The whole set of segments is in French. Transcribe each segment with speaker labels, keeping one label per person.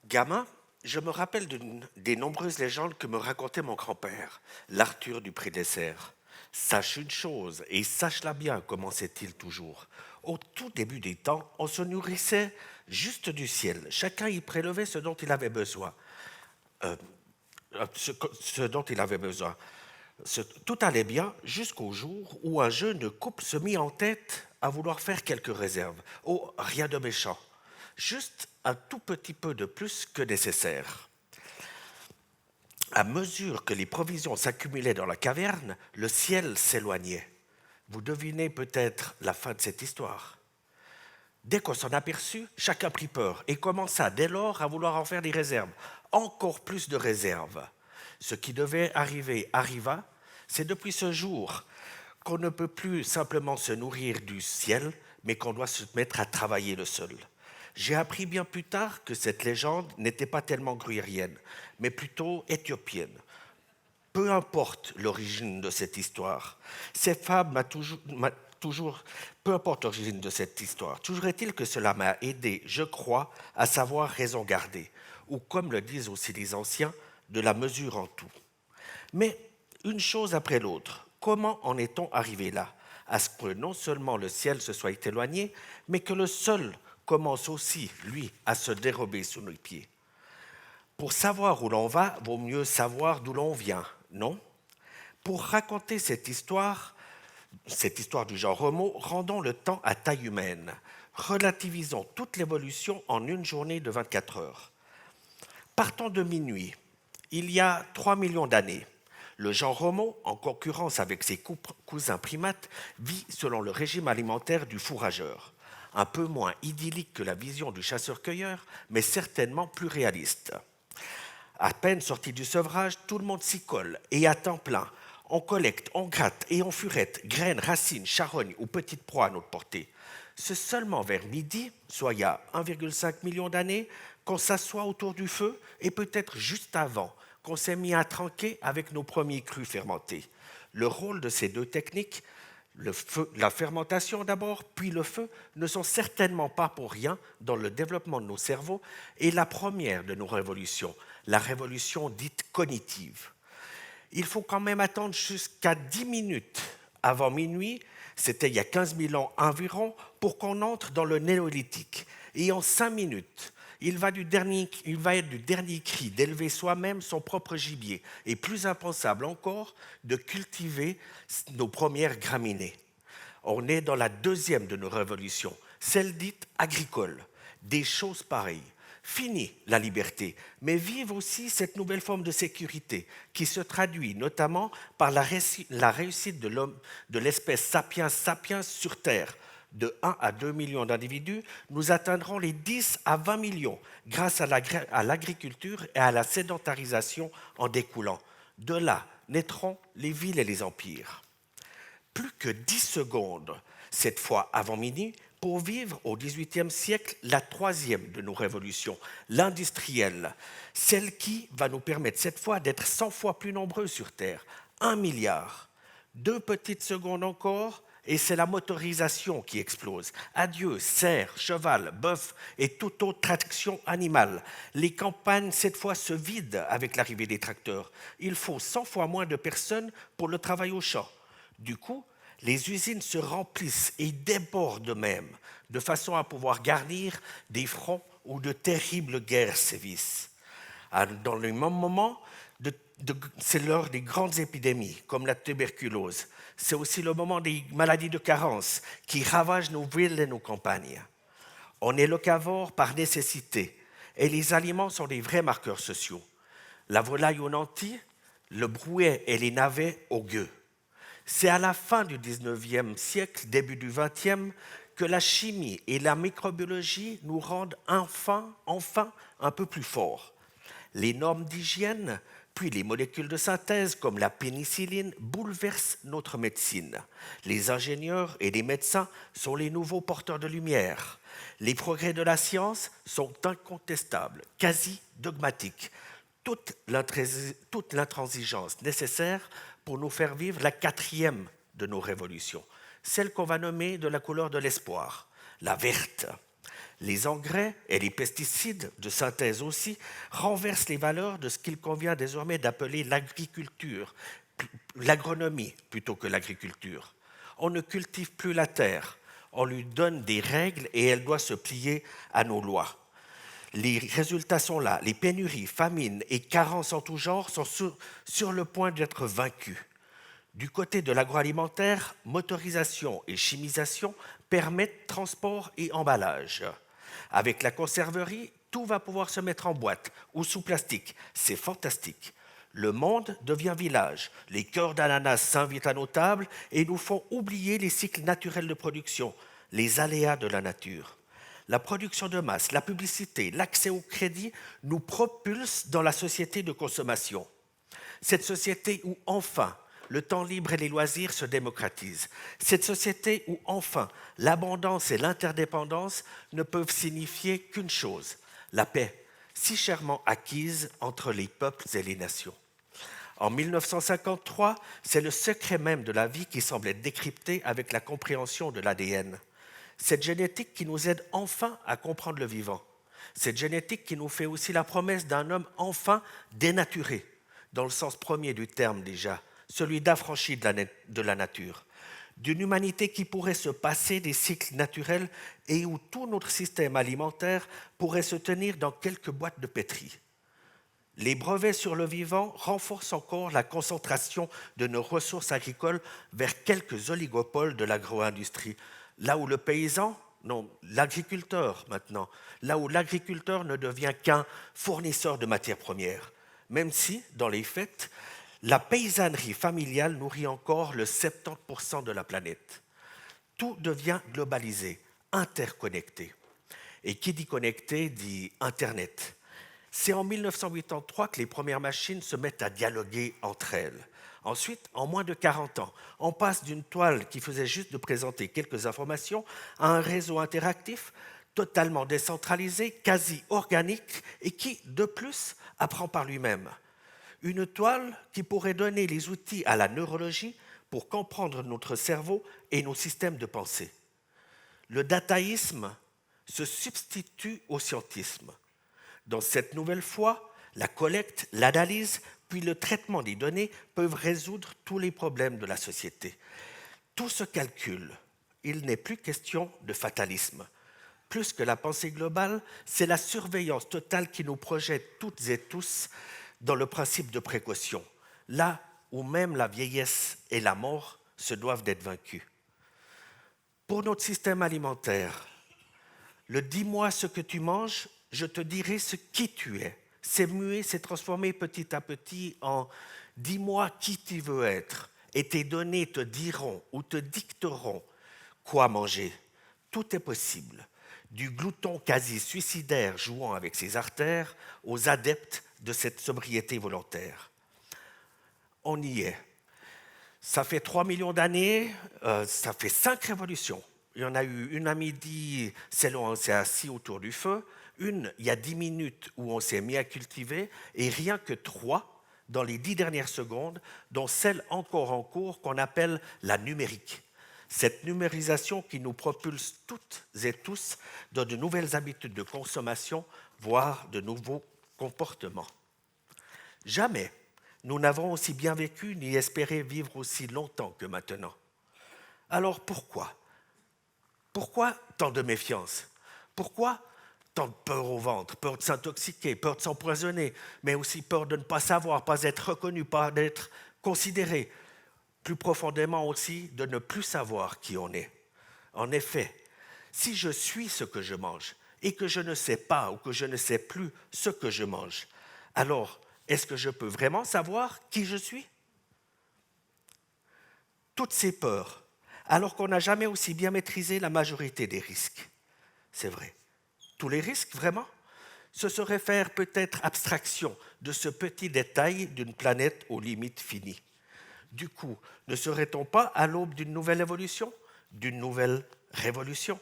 Speaker 1: Gamin, je me rappelle des nombreuses légendes que me racontait mon grand-père, l'Arthur du Pré-Dessert. Sache une chose, et sache-la bien, commençait-il toujours. Au tout début des temps, on se nourrissait juste du ciel. Chacun y prélevait ce dont il avait besoin. Ce dont il avait besoin. Tout allait bien jusqu'au jour où un jeune couple se mit en tête à vouloir faire quelques réserves. Oh, rien de méchant, juste un tout petit peu de plus que nécessaire. À mesure que les provisions s'accumulaient dans la caverne, le ciel s'éloignait. Vous devinez peut-être la fin de cette histoire. Dès qu'on s'en aperçut, chacun prit peur et commença dès lors à vouloir en faire des réserves, encore plus de réserves. Ce qui devait arriver arriva. C'est depuis ce jour qu'on ne peut plus simplement se nourrir du ciel, mais qu'on doit se mettre à travailler le sol. J'ai appris bien plus tard que cette légende n'était pas tellement gruyérienne, mais plutôt éthiopienne. Peu importe l'origine de cette histoire, cette fable peu importe l'origine de cette histoire, toujours est-il que cela m'a aidé, je crois, à savoir raison garder, ou comme le disent aussi les anciens, de la mesure en tout. Mais une chose après l'autre, comment en est-on arrivé là? À ce que non seulement le ciel se soit éloigné, mais que le sol commence aussi, lui, à se dérober sous nos pieds. Pour savoir où l'on va, vaut mieux savoir d'où l'on vient, non? Pour raconter cette histoire du genre Homo, rendons le temps à taille humaine. Relativisons toute l'évolution en une journée de 24 heures. Partons de minuit. Il y a 3 millions d'années, le genre Homo, en concurrence avec ses cousins primates, vit selon le régime alimentaire du fourrageur. Un peu moins idyllique que la vision du chasseur-cueilleur, mais certainement plus réaliste. À peine sorti du sevrage, tout le monde s'y colle, et à temps plein. On collecte, on gratte et on furette graines, racines, charognes ou petites proies à notre portée. C'est seulement vers midi, soit il y a 1,5 million d'années, qu'on s'assoit autour du feu et peut-être juste avant, qu'on s'est mis à tranquer avec nos premiers crus fermentés. Le rôle de ces deux techniques, le feu, la fermentation d'abord, puis le feu, ne sont certainement pas pour rien dans le développement de nos cerveaux et la première de nos révolutions, la révolution dite cognitive. Il faut quand même attendre jusqu'à 10 minutes avant minuit, c'était il y a 15 000 ans environ, pour qu'on entre dans le néolithique. Et en 5 minutes, il va être du dernier cri d'élever soi-même son propre gibier, et plus impensable encore, de cultiver nos premières graminées. On est dans la deuxième de nos révolutions, celle dite agricole. Des choses pareilles. Fini la liberté, mais vive aussi cette nouvelle forme de sécurité qui se traduit notamment par la réussite de l'homme, de l'espèce sapiens sapiens sur Terre. De 1 à 2 millions d'individus, nous atteindrons les 10 à 20 millions grâce à l'agriculture et à la sédentarisation en découlant. De là naîtront les villes et les empires. Plus que 10 secondes, cette fois avant minuit, pour vivre au XVIIIe siècle la troisième de nos révolutions, l'industrielle, celle qui va nous permettre cette fois d'être 100 fois plus nombreux sur Terre, 1 milliard. 2 petites secondes encore, et c'est la motorisation qui explose. Adieu, cerf, cheval, bœuf et toute autre traction animale. Les campagnes, cette fois, se vident avec l'arrivée des tracteurs. Il faut 100 fois moins de personnes pour le travail au champ. Du coup, les usines se remplissent et débordent même, de façon à pouvoir garnir des fronts où de terribles guerres sévissent. Dans le même moment, c'est l'heure des grandes épidémies, comme la tuberculose. C'est aussi le moment des maladies de carence qui ravagent nos villes et nos campagnes. On est locavore par nécessité, et les aliments sont des vrais marqueurs sociaux. La volaille aux nantis, le brouet et les navets aux gueux. C'est à la fin du XIXe siècle, début du XXe, que la chimie et la microbiologie nous rendent enfin un peu plus forts. Les normes d'hygiène, puis les molécules de synthèse comme la pénicilline bouleversent notre médecine. Les ingénieurs et les médecins sont les nouveaux porteurs de lumière. Les progrès de la science sont incontestables, quasi dogmatiques. Toute l'intransigeance nécessaire pour nous faire vivre la quatrième de nos révolutions, celle qu'on va nommer de la couleur de l'espoir, la verte. Les engrais et les pesticides, de synthèse aussi, renversent les valeurs de ce qu'il convient désormais d'appeler l'agriculture, l'agronomie plutôt que l'agriculture. On ne cultive plus la terre, on lui donne des règles et elle doit se plier à nos lois. Les résultats sont là, les pénuries, famines et carences en tout genre sont sur le point d'être vaincus. Du côté de l'agroalimentaire, motorisation et chimisation permettent transport et emballage. Avec la conserverie, tout va pouvoir se mettre en boîte ou sous plastique. C'est fantastique. Le monde devient village. Les cœurs d'ananas s'invitent à nos tables et nous font oublier les cycles naturels de production, les aléas de la nature. La production de masse, la publicité, l'accès au crédit nous propulsent dans la société de consommation. Cette société où enfin le temps libre et les loisirs se démocratisent. Cette société où enfin l'abondance et l'interdépendance ne peuvent signifier qu'une chose, la paix, si chèrement acquise entre les peuples et les nations. En 1953, c'est le secret même de la vie qui semble être décrypté avec la compréhension de l'ADN. Cette génétique qui nous aide enfin à comprendre le vivant. Cette génétique qui nous fait aussi la promesse d'un homme enfin dénaturé, dans le sens premier du terme déjà, celui d'affranchi de la nature, d'une humanité qui pourrait se passer des cycles naturels et où tout notre système alimentaire pourrait se tenir dans quelques boîtes de pétri. Les brevets sur le vivant renforcent encore la concentration de nos ressources agricoles vers quelques oligopoles de l'agro-industrie, là où le paysan, non, l'agriculteur maintenant, là où l'agriculteur ne devient qu'un fournisseur de matières premières, même si, dans les faits, la paysannerie familiale nourrit encore le 70% de la planète. Tout devient globalisé, interconnecté. Et qui dit connecté dit Internet. C'est en 1983 que les premières machines se mettent à dialoguer entre elles. Ensuite, en moins de 40 ans, on passe d'une toile qui faisait juste de présenter quelques informations à un réseau interactif totalement décentralisé, quasi organique et qui, de plus, apprend par lui-même. Une toile qui pourrait donner les outils à la neurologie pour comprendre notre cerveau et nos systèmes de pensée. Le dataïsme se substitue au scientisme. Dans cette nouvelle foi, la collecte, l'analyse, puis le traitement des données peuvent résoudre tous les problèmes de la société. Tout se calcule. Il n'est plus question de fatalisme. Plus que la pensée globale, c'est la surveillance totale qui nous projette toutes et tous dans le principe de précaution, là où même la vieillesse et la mort se doivent d'être vaincus. Pour notre système alimentaire, le « dis-moi ce que tu manges, je te dirai ce qui tu es ». C'est muet, c'est transformé petit à petit en « dis-moi qui tu veux être » et tes données te diront ou te dicteront quoi manger. Tout est possible, du glouton quasi suicidaire jouant avec ses artères aux adeptes de cette sobriété volontaire. On y est. Ça fait 3 millions d'années, ça fait 5 révolutions. Il y en a eu une à midi, celle où on s'est assis autour du feu, une il y a 10 minutes où on s'est mis à cultiver, et rien que 3 dans les 10 dernières secondes, dont celle encore en cours qu'on appelle la numérique. Cette numérisation qui nous propulse toutes et tous dans de nouvelles habitudes de consommation, voire de nouveaux comportements. Jamais nous n'avons aussi bien vécu ni espéré vivre aussi longtemps que maintenant. Alors pourquoi ? Pourquoi tant de méfiance ? Pourquoi tant de peur au ventre, peur de s'intoxiquer, peur de s'empoisonner, mais aussi peur de ne pas savoir, pas être reconnu, pas être considéré, plus profondément aussi de ne plus savoir qui on est. En effet, si je suis ce que je mange et que je ne sais pas ou que je ne sais plus ce que je mange, alors est-ce que je peux vraiment savoir qui je suis ? Toutes ces peurs, alors qu'on n'a jamais aussi bien maîtrisé la majorité des risques. C'est vrai. Tous les risques, vraiment ? Ce serait faire peut-être abstraction de ce petit détail d'une planète aux limites finies. Du coup, ne serait-on pas à l'aube d'une nouvelle évolution, d'une nouvelle révolution ?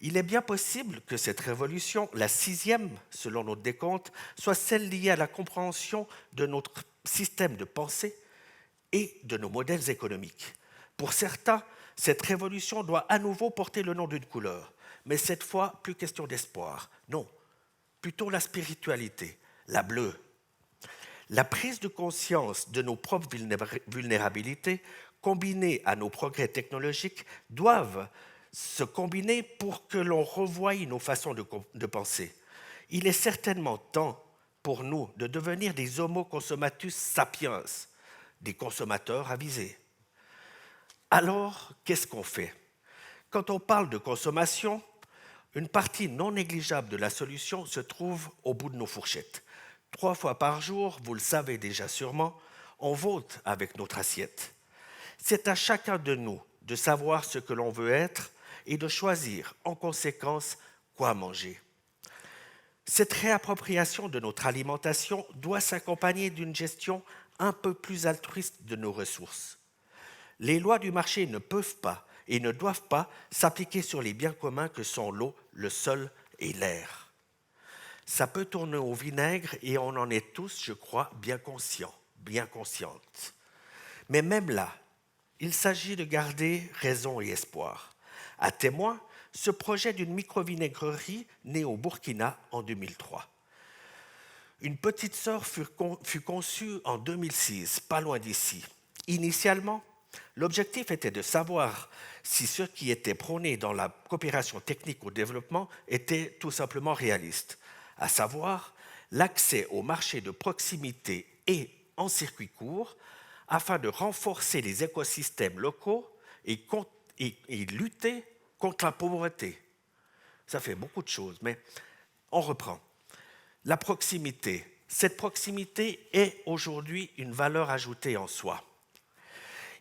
Speaker 1: Il est bien possible que cette révolution, la 6e selon notre décompte, soit celle liée à la compréhension de notre système de pensée et de nos modèles économiques. Pour certains, cette révolution doit à nouveau porter le nom d'une couleur. Mais cette fois, plus question d'espoir. Non, plutôt la spiritualité, la bleue. La prise de conscience de nos propres vulnérabilités, combinée à nos progrès technologiques, doivent se combiner pour que l'on revoie nos façons de penser. Il est certainement temps pour nous de devenir des homo consummatus sapiens, des consommateurs avisés. Alors, qu'est-ce qu'on fait? Quand on parle de consommation, une partie non négligeable de la solution se trouve au bout de nos fourchettes. 3 fois par jour, vous le savez déjà sûrement, on vote avec notre assiette. C'est à chacun de nous de savoir ce que l'on veut être et de choisir en conséquence quoi manger. Cette réappropriation de notre alimentation doit s'accompagner d'une gestion un peu plus altruiste de nos ressources. Les lois du marché ne peuvent pas et ne doivent pas s'appliquer sur les biens communs que sont l'eau, le sol et l'air. Ça peut tourner au vinaigre et on en est tous, je crois, bien conscients, bien conscientes. Mais même là, il s'agit de garder raison et espoir. À témoin, ce projet d'une micro-vinaigrerie née au Burkina en 2003. Une petite sœur fut conçue en 2006, pas loin d'ici. Initialement, l'objectif était de savoir si ce qui était prôné dans la coopération technique au développement était tout simplement réaliste, à savoir l'accès au marché de proximité et en circuit court afin de renforcer les écosystèmes locaux et lutter contre la pauvreté. Ça fait beaucoup de choses, mais on reprend. La proximité. Cette proximité est aujourd'hui une valeur ajoutée en soi.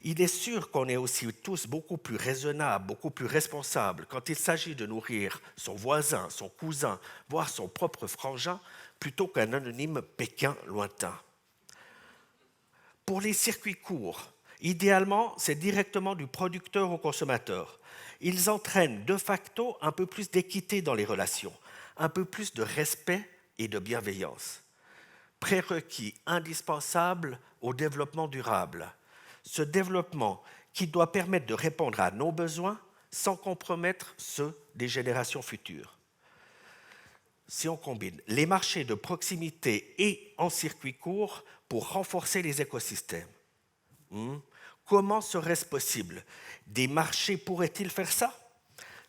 Speaker 1: Il est sûr qu'on est aussi tous beaucoup plus raisonnables, beaucoup plus responsables quand il s'agit de nourrir son voisin, son cousin, voire son propre frangin, plutôt qu'un anonyme Pékin lointain. Pour les circuits courts, idéalement, c'est directement du producteur au consommateur. Ils entraînent de facto un peu plus d'équité dans les relations, un peu plus de respect et de bienveillance. Prérequis indispensable au développement durable. Ce développement qui doit permettre de répondre à nos besoins sans compromettre ceux des générations futures. Si on combine les marchés de proximité et en circuit court pour renforcer les écosystèmes, comment serait-ce possible? Des marchés pourraient-ils faire ça?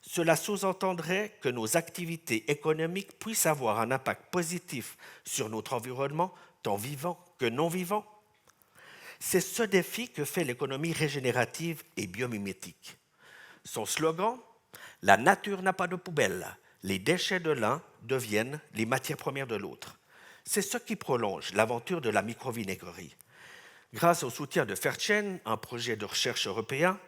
Speaker 1: Cela sous-entendrait que nos activités économiques puissent avoir un impact positif sur notre environnement, tant vivant que non vivant. C'est ce défi que fait l'économie régénérative et biomimétique. Son slogan, « La nature n'a pas de poubelle, les déchets de l'un deviennent les matières premières de l'autre ». C'est ce qui prolonge l'aventure de la microvinaigrerie. Grâce au soutien de Fairchain, un projet de recherche européen,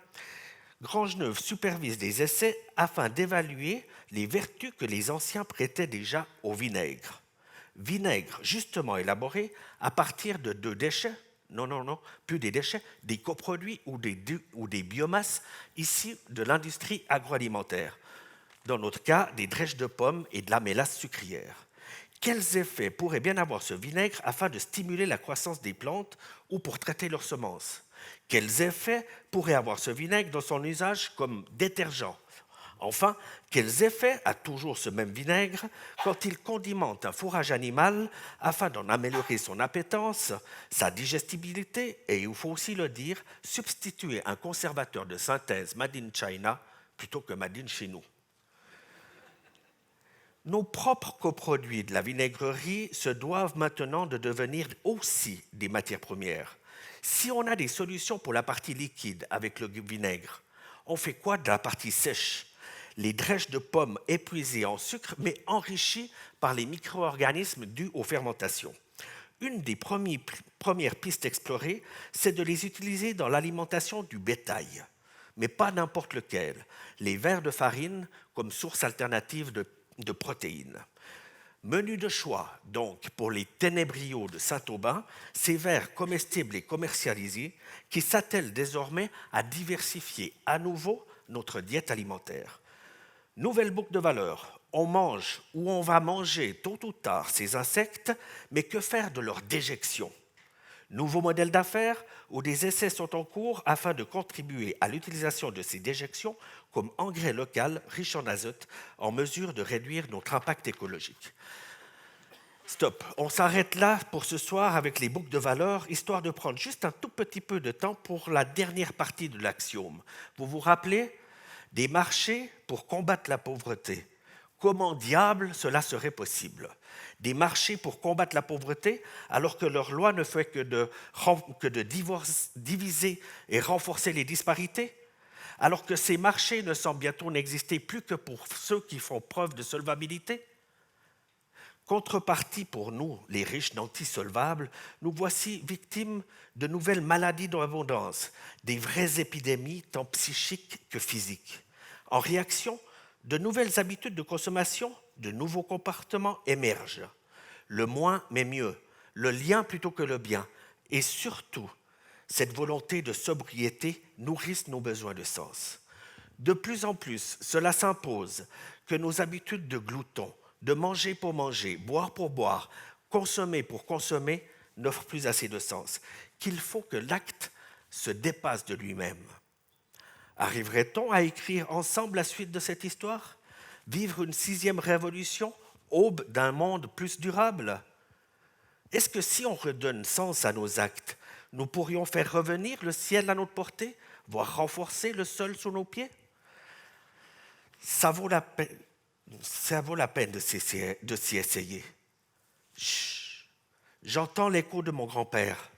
Speaker 1: Grangeneuve supervise des essais afin d'évaluer les vertus que les anciens prêtaient déjà au vinaigre. Vinaigre justement élaboré à partir de 2 déchets, non, plus des déchets, des coproduits ou des biomasses issues de l'industrie agroalimentaire. Dans notre cas, des drèches de pommes et de la mélasse sucrière. Quels effets pourrait bien avoir ce vinaigre afin de stimuler la croissance des plantes ou pour traiter leurs semences? Quels effets pourrait avoir ce vinaigre dans son usage comme détergent? Enfin, quels effets a toujours ce même vinaigre quand il condimente un fourrage animal afin d'en améliorer son appétence, sa digestibilité et, il faut aussi le dire, substituer un conservateur de synthèse made in China plutôt que made in chez nous? Nos propres coproduits de la vinaigrerie se doivent maintenant de devenir aussi des matières premières. Si on a des solutions pour la partie liquide avec le vinaigre, on fait quoi de la partie sèche? Les drèches de pommes épuisées en sucre mais enrichies par les micro-organismes dus aux fermentations. Une des premières pistes explorées, c'est de les utiliser dans l'alimentation du bétail, mais pas n'importe lequel. Les vers de farine comme source alternative de protéines. Menu de choix, donc, pour les ténébrios de Saint-Aubin, ces vers comestibles et commercialisés qui s'attellent désormais à diversifier à nouveau notre diète alimentaire. Nouvelle boucle de valeur. On mange ou on va manger tôt ou tard ces insectes, mais que faire de leur déjection? Nouveaux modèles d'affaires où des essais sont en cours afin de contribuer à l'utilisation de ces déjections comme engrais local riche en azote en mesure de réduire notre impact écologique. Stop, on s'arrête là pour ce soir avec les boucles de valeur, histoire de prendre juste un tout petit peu de temps pour la dernière partie de l'axiome. Vous vous rappelez des marchés pour combattre la pauvreté. Comment diable cela serait possible? Des marchés pour combattre la pauvreté alors que leur loi ne fait que de diviser et renforcer les disparités? Alors que ces marchés ne semblent bientôt n'exister plus que pour ceux qui font preuve de solvabilité? Contrepartie pour nous, les riches nantis solvables, nous voici victimes de nouvelles maladies d'abondance, des vraies épidémies tant psychiques que physiques. En réaction, de nouvelles habitudes de consommation, de nouveaux comportements émergent. Le moins mais mieux, le lien plutôt que le bien, et surtout, cette volonté de sobriété nourrissent nos besoins de sens. De plus en plus, cela s'impose que nos habitudes de gloutons, de manger pour manger, boire pour boire, consommer pour consommer, n'offrent plus assez de sens, qu'il faut que l'acte se dépasse de lui-même. Arriverait-on à écrire ensemble la suite de cette histoire? Vivre une 6e révolution, aube d'un monde plus durable? Est-ce que si on redonne sens à nos actes, nous pourrions faire revenir le ciel à notre portée, voire renforcer le sol sous nos pieds? Ça vaut la peine de s'y essayer. Chut, j'entends l'écho de mon grand-père.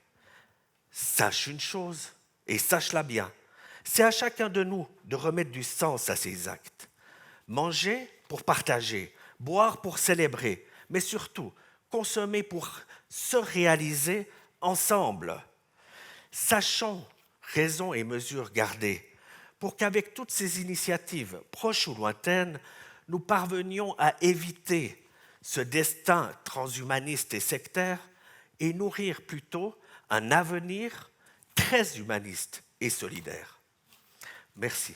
Speaker 1: Sache une chose, et sache-la bien, c'est à chacun de nous de remettre du sens à ses actes. Manger pour partager, boire pour célébrer, mais surtout consommer pour se réaliser ensemble. Sachons raison et mesure garder pour qu'avec toutes ces initiatives, proches ou lointaines, nous parvenions à éviter ce destin transhumaniste et sectaire et nourrir plutôt un avenir très humaniste et solidaire. Merci.